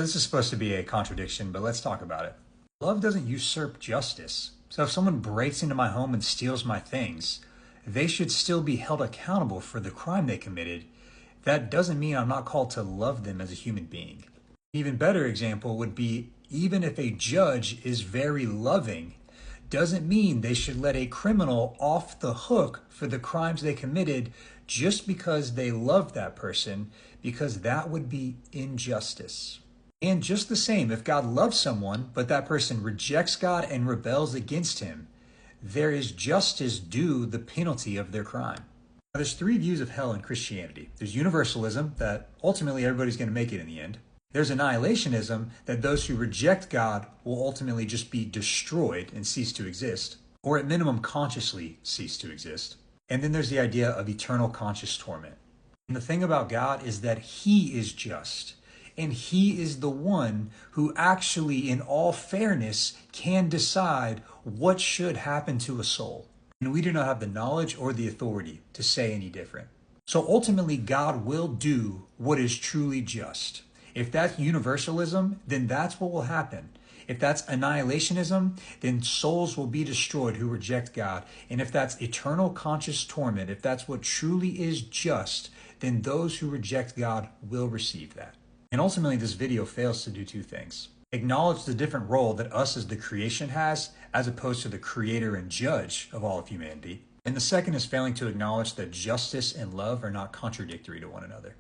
This is supposed to be a contradiction, but let's talk about it. Love doesn't usurp justice. So if someone breaks into my home and steals my things, they should still be held accountable for the crime they committed. That doesn't mean I'm not called to love them as a human being. An even better example would be, even if a judge is very loving, doesn't mean they should let a criminal off the hook for the crimes they committed just because they love that person, because that would be injustice. And just the same, if God loves someone, but that person rejects God and rebels against him, there is justice due the penalty of their crime. Now, there's three views of hell in Christianity. There's universalism, that ultimately everybody's going to make it in the end. There's annihilationism, that those who reject God will ultimately just be destroyed and cease to exist, or at minimum consciously cease to exist. And then there's the idea of eternal conscious torment. And the thing about God is that he is just. And he is the one who actually, in all fairness, can decide what should happen to a soul. And we do not have the knowledge or the authority to say any different. So ultimately, God will do what is truly just. If that's universalism, then that's what will happen. If that's annihilationism, then souls will be destroyed who reject God. And if that's eternal conscious torment, if that's what truly is just, then those who reject God will receive that. And ultimately, this video fails to do two things. Acknowledge the different role that us as the creation has, as opposed to the creator and judge of all of humanity. And the second is failing to acknowledge that justice and love are not contradictory to one another.